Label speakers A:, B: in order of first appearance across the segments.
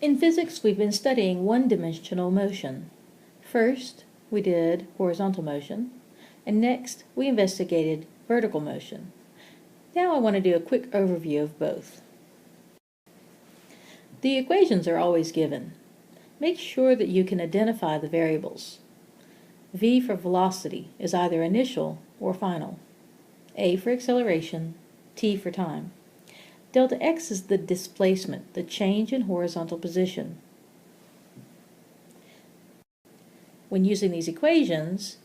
A: In physics, we've been studying one-dimensional motion. First, we did horizontal motion, and next, we investigated vertical motion. Now I want to do a quick overview of both. The equations are always given. Make sure that you can identify the variables. V for velocity is either initial or final. A for acceleration, T for time. Delta x is the displacement, the change in horizontal position. When using these equations,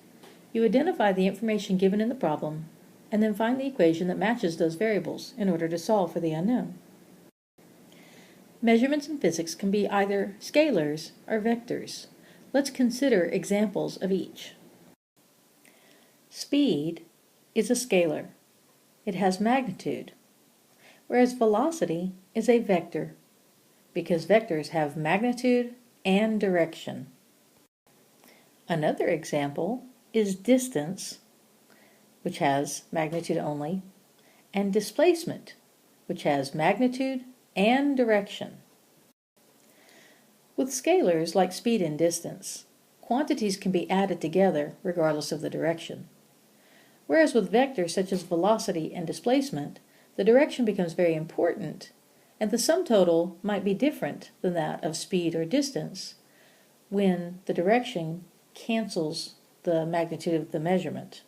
A: you identify the information given in the problem and then find the equation that matches those variables in order to solve for the unknown. Measurements in physics can be either scalars or vectors. Let's consider examples of each. Speed is a scalar. It has magnitude, whereas velocity is a vector, because vectors have magnitude and direction. Another example is distance, which has magnitude only, and displacement, which has magnitude and direction. With scalars like speed and distance, quantities can be added together regardless of the direction. Whereas with vectors such as velocity and displacement, the direction becomes very important, and the sum total might be different than that of speed or distance when the direction cancels the magnitude of the measurement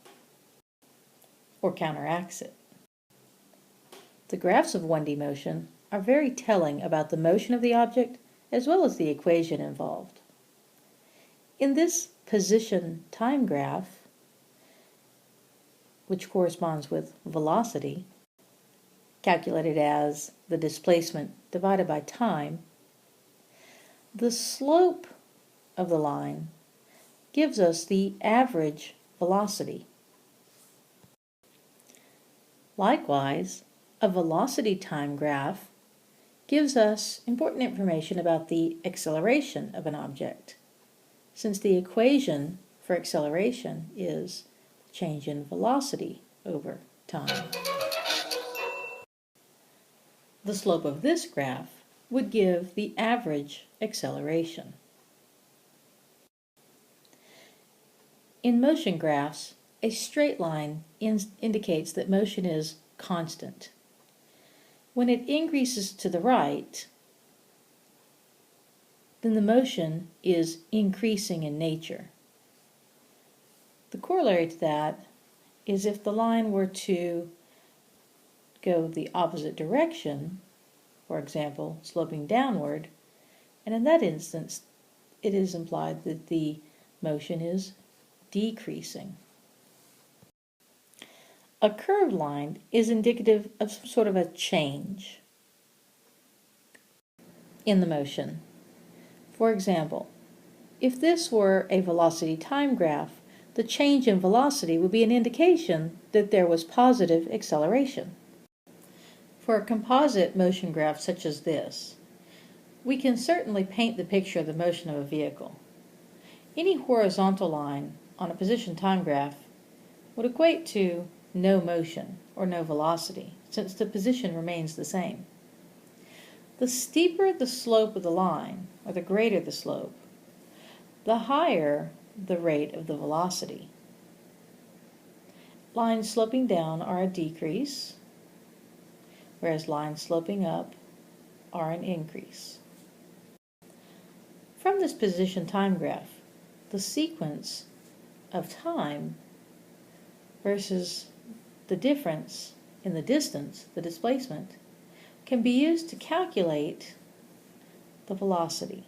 A: or counteracts it. The graphs of 1D motion are very telling about the motion of the object as well as the equation involved. In this position time graph, which corresponds with velocity, calculated as the displacement divided by time, the slope of the line gives us the average velocity. Likewise, a velocity time graph gives us important information about the acceleration of an object, since the equation for acceleration is change in velocity over time. The slope of this graph would give the average acceleration. In motion graphs, a straight line indicates that motion is constant. When it increases to the right, then the motion is increasing in nature. The corollary to that is if the line were to go the opposite direction, for example, sloping downward, and in that instance, it is implied that the motion is decreasing. A curved line is indicative of some sort of a change in the motion. For example, if this were a velocity time graph, the change in velocity would be an indication that there was positive acceleration. For a composite motion graph such as this, we can certainly paint the picture of the motion of a vehicle. Any horizontal line on a position time graph would equate to no motion or no velocity, since the position remains the same. The steeper the slope of the line, or the greater the slope, the higher the rate of the velocity. Lines sloping down are a decrease, whereas lines sloping up are an increase. From this position time graph, the sequence of time versus the difference in the distance, the displacement, can be used to calculate the velocity.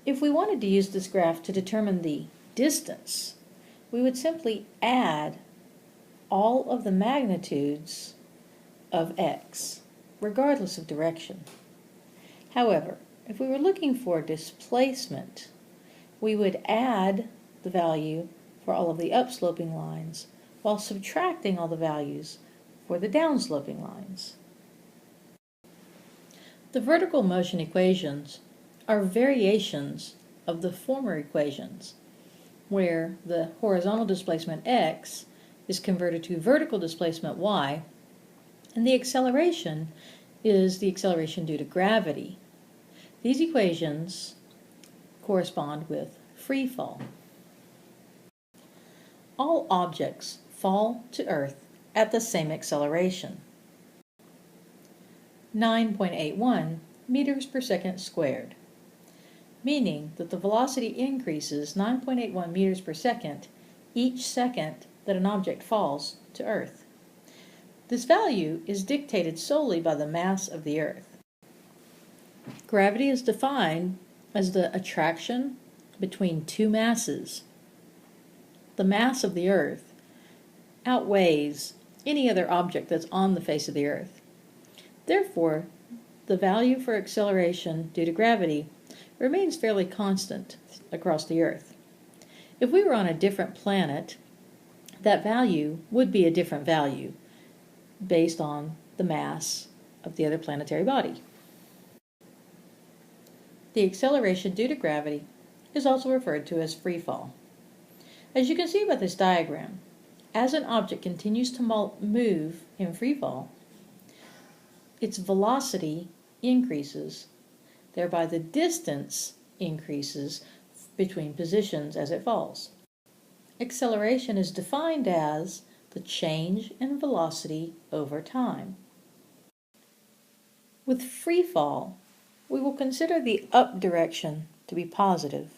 A: If we wanted to use this graph to determine the distance, we would simply add all of the magnitudes of x, regardless of direction. However, if we were looking for displacement, we would add the value for all of the upsloping lines while subtracting all the values for the downsloping lines. The vertical motion equations are variations of the former equations, where the horizontal displacement x is converted to vertical displacement y And the acceleration is the acceleration due to gravity. These equations correspond with free fall. All objects fall to Earth at the same acceleration, 9.81 meters per second squared, meaning that the velocity increases 9.81 meters per second each second that an object falls to Earth. This value is dictated solely by the mass of the Earth. Gravity is defined as the attraction between two masses. The mass of the Earth outweighs any other object that's on the face of the Earth. Therefore, the value for acceleration due to gravity remains fairly constant across the Earth. If we were on a different planet, that value would be a different value based on the mass of the other planetary body. The acceleration due to gravity is also referred to as free fall. As you can see by this diagram, as an object continues to move in free fall, its velocity increases, thereby the distance increases between positions as it falls. Acceleration is defined as the change in velocity over time. With free fall, we will consider the up direction to be positive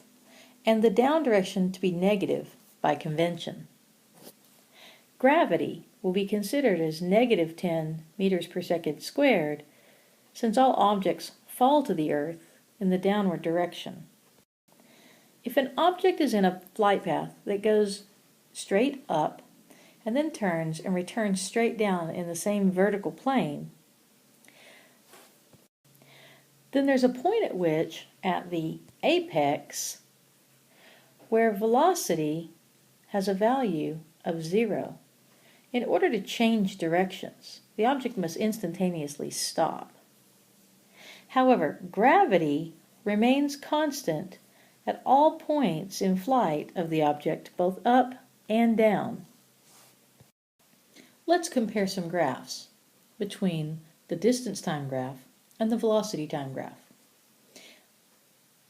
A: and the down direction to be negative by convention. Gravity will be considered as negative 10 meters per second squared since all objects fall to the Earth in the downward direction. If an object is in a flight path that goes straight up and then turns and returns straight down in the same vertical plane, then there's a point at which, at the apex, where velocity has a value of 0. In order to change directions, the object must instantaneously stop. However, gravity remains constant at all points in flight of the object, both up and down. Let's compare some graphs between the distance time graph and the velocity time graph.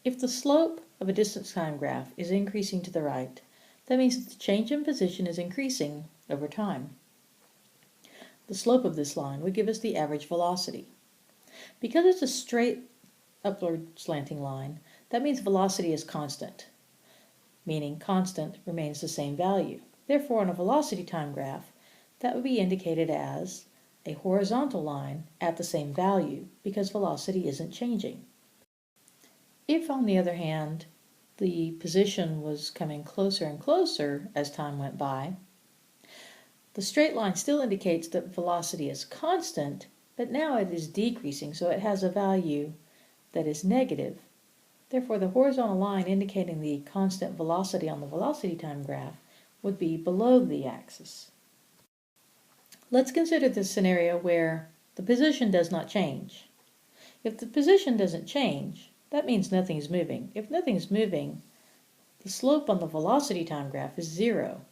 A: If the slope of a distance time graph is increasing to the right, that means that the change in position is increasing over time. The slope of this line would give us the average velocity. Because it's a straight upward slanting line, that means velocity is constant, meaning constant remains the same value. Therefore, on a velocity time graph, that would be indicated as a horizontal line at the same value because velocity isn't changing. If, on the other hand, the position was coming closer and closer as time went by, the straight line still indicates that velocity is constant, but now it is decreasing, so it has a value that is negative. Therefore, the horizontal line indicating the constant velocity on the velocity time graph would be below the axis. Let's consider this scenario where the position does not change. If the position doesn't change, that means nothing is moving. If nothing is moving, the slope on the velocity time graph is 0.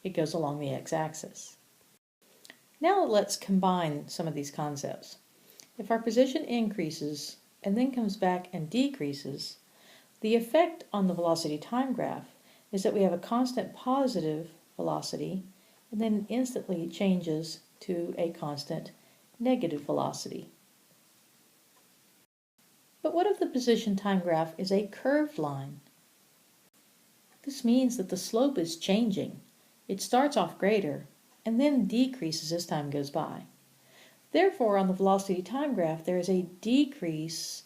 A: It goes along the x-axis. Now let's combine some of these concepts. If our position increases and then comes back and decreases, the effect on the velocity time graph is that we have a constant positive velocity and then instantly it changes to a constant negative velocity. But what if the position time graph is a curved line? This means that the slope is changing. It starts off greater and then decreases as time goes by. Therefore, on the velocity time graph, there is a decrease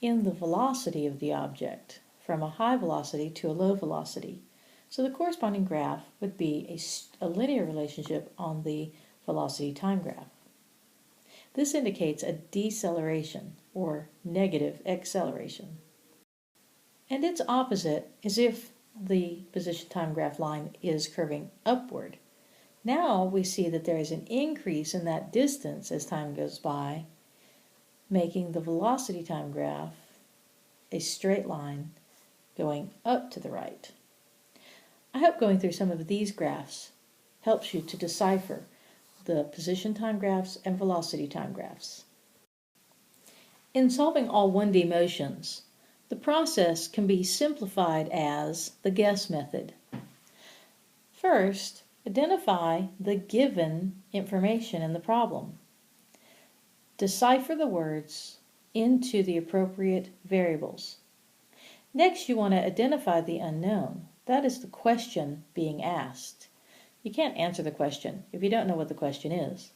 A: in the velocity of the object from a high velocity to a low velocity. So the corresponding graph would be a linear relationship on the velocity time graph. This indicates a deceleration or negative acceleration. And its opposite is if the position time graph line is curving upward. Now we see that there is an increase in that distance as time goes by, making the velocity time graph a straight line going up to the right. I hope going through some of these graphs helps you to decipher the position time graphs and velocity time graphs. In solving all 1D motions, the process can be simplified as the guess method. First, identify the given information in the problem. Decipher the words into the appropriate variables. Next, you want to identify the unknown. That is the question being asked. You can't answer the question if you don't know what the question is.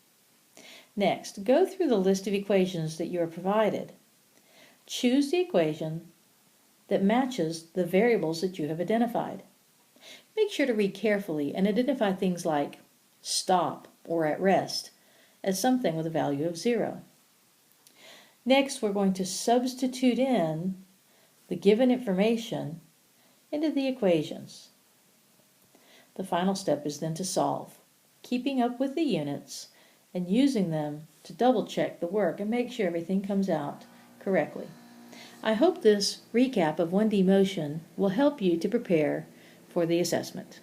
A: Next, go through the list of equations that you are provided. Choose the equation that matches the variables that you have identified. Make sure to read carefully and identify things like stop or at rest as something with a value of 0. Next, we're going to substitute in the given information into the equations. The final step is then to solve, keeping up with the units and using them to double check the work and make sure everything comes out correctly. I hope this recap of 1D motion will help you to prepare for the assessment.